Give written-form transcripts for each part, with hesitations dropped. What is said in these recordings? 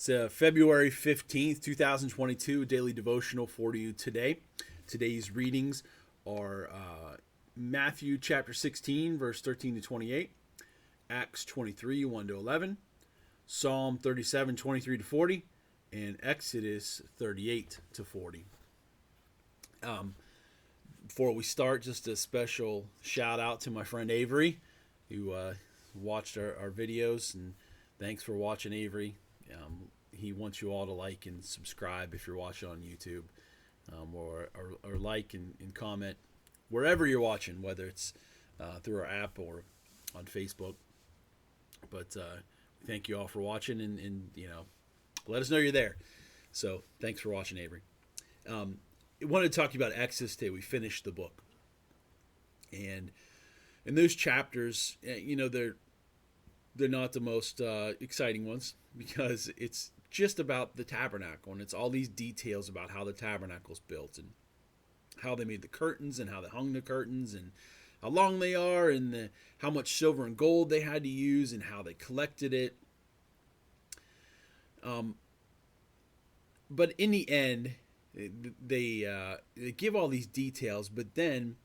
It's February 15th, 2022, daily devotional for you today. Today's readings are Matthew chapter 16, verse 13 to 28, Acts 23, 1 to 11, Psalm 37, 23 to 40, and Exodus 38 to 40. Before we start, just a special shout out to my friend Avery, who watched our videos, and thanks for watching, Avery. He wants you all to like and subscribe if you're watching on YouTube, or like and comment wherever you're watching, whether it's through our app or on Facebook. But thank you all for watching, and let us know you're there. So thanks for watching, Avery. I wanted to talk to you about Exodus today. We finished the book, and in those chapters, they're not the most exciting ones, because it's just about the tabernacle, and it's all these details about how the tabernacle's built and how they made the curtains and how they hung the curtains and how long they are and how much silver and gold they had to use and how they collected it. But in the end, they give all these details, but then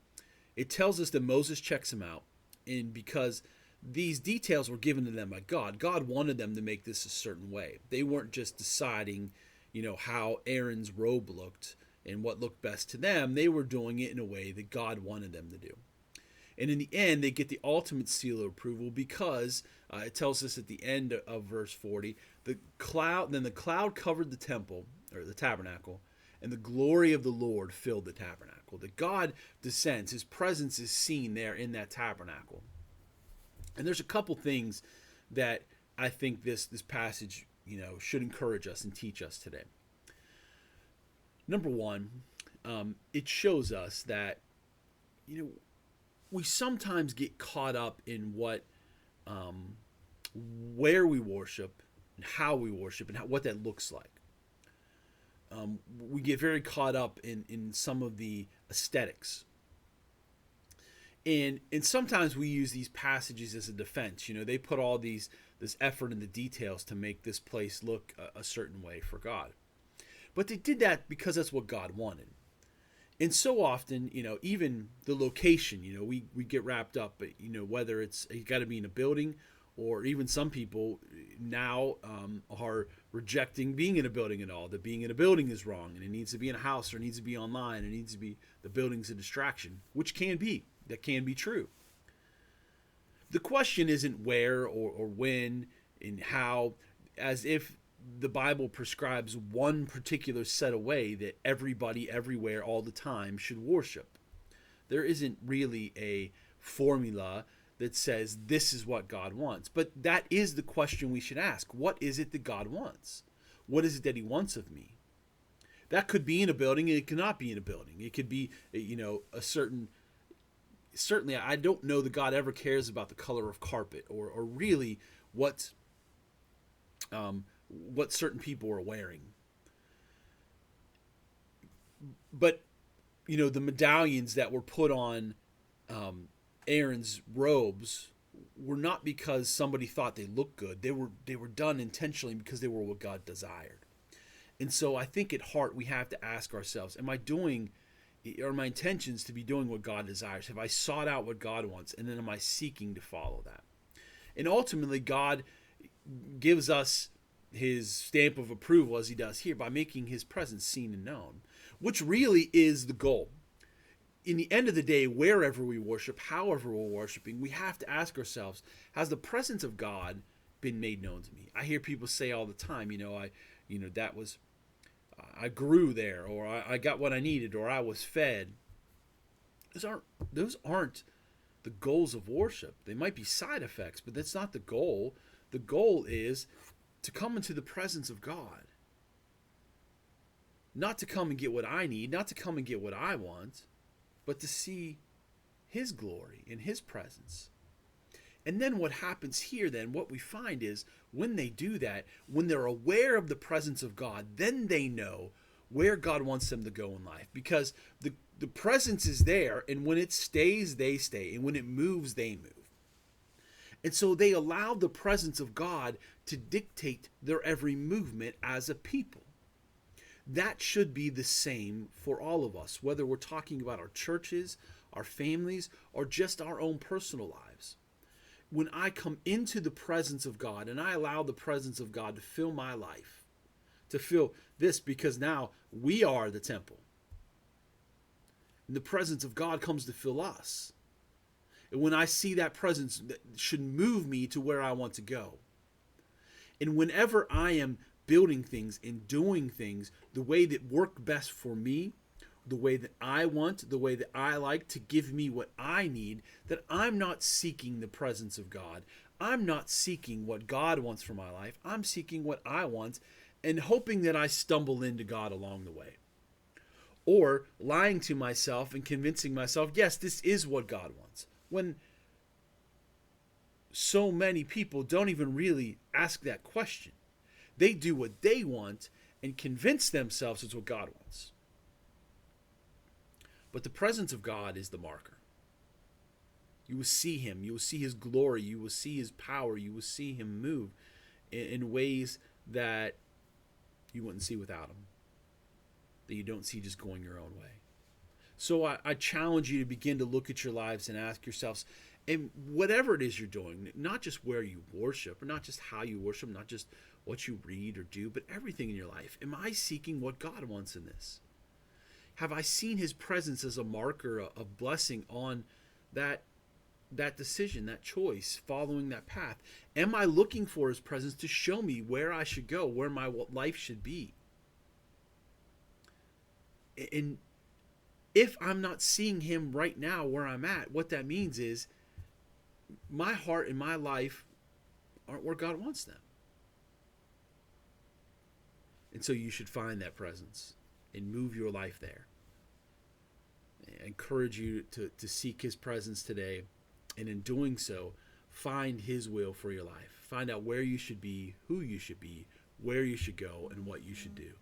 it tells us that Moses checks them out, and because these details were given to them by God. God wanted them to make this a certain way. They weren't just deciding, how Aaron's robe looked and what looked best to them. They were doing it in a way that God wanted them to do. And in the end, they get the ultimate seal of approval, because it tells us at the end of verse 40, the cloud covered the temple, or the tabernacle, and the glory of the Lord filled the tabernacle. That God descends, his presence is seen there in that tabernacle. And there's a couple things that I think this passage, should encourage us and teach us today. Number one, it shows us that, we sometimes get caught up in where we worship and how we worship and what that looks like. We get very caught up in some of the aesthetics. And sometimes we use these passages as a defense. They put all this effort in the details to make this place look a certain way for God. But they did that because that's what God wanted. And so often, even the location, we get wrapped up, but, whether it's got to be in a building, or even some people now are rejecting being in a building at all, that being in a building is wrong, and it needs to be in a house, or it needs to be online, it needs to be, the building's a distraction, which can be. That can be true. The question isn't where or when and how, as if the Bible prescribes one particular set of way that everybody, everywhere, all the time should worship. There isn't really a formula that says this is what God wants. But that is the question we should ask. What is it that God wants? What is it that he wants of me? That could be in a building, and it cannot be in a building. It could be, a certain... Certainly, I don't know that God ever cares about the color of carpet or really what certain people are wearing. But, the medallions that were put on Aaron's robes were not because somebody thought they looked good. They were done intentionally because they were what God desired. And so I think at heart we have to ask ourselves, are my intentions to be doing what God desires? Have I sought out what God wants? And then am I seeking to follow that? And ultimately, God gives us his stamp of approval, as he does here, by making his presence seen and known, which really is the goal. In the end of the day, wherever we worship, however we're worshiping, we have to ask ourselves, has the presence of God been made known to me? I hear people say all the time, I grew there, or I got what I needed, or I was fed. Those aren't the goals of worship. They might be side effects, but that's not the goal. The goal is to come into the presence of God. Not to come and get what I need, not to come and get what I want, but to see his glory and his presence. And then what happens here, what we find is when they do that, when they're aware of the presence of God, then they know where God wants them to go in life, because the presence is there, and when it stays, they stay, and when it moves, they move. And so they allowed the presence of God to dictate their every movement as a people. That should be the same for all of us, whether we're talking about our churches, our families, or just our own personal lives. When I come into the presence of God and I allow the presence of God to fill my life, to fill this, because now we are the temple. And the presence of God comes to fill us. And when I see that presence, that should move me to where I want to go. And whenever I am building things and doing things the way that work best for me, the way that I want, the way that I like to give me what I need, that I'm not seeking the presence of God. I'm not seeking what God wants for my life. I'm seeking what I want and hoping that I stumble into God along the way. Or lying to myself and convincing myself, yes, this is what God wants. When so many people don't even really ask that question. They do what they want and convince themselves it's what God wants. But the presence of God is the marker. You will see him. You will see his glory. You will see his power. You will see him move in ways that you wouldn't see without him, that you don't see just going your own way. So I challenge you to begin to look at your lives and ask yourselves, and whatever it is you're doing, not just where you worship, or not just how you worship, not just what you read or do, but everything in your life. Am I seeking what God wants in this? Have I seen his presence as a marker of blessing on that decision, that choice, following that path? Am I looking for his presence to show me where I should go, where my life should be? And if I'm not seeing him right now where I'm at, what that means is my heart and my life aren't where God wants them. And so you should find that presence and move your life there. I encourage you to seek his presence today, and in doing so, find his will for your life. Find out where you should be, who you should be, where you should go, and what you should do.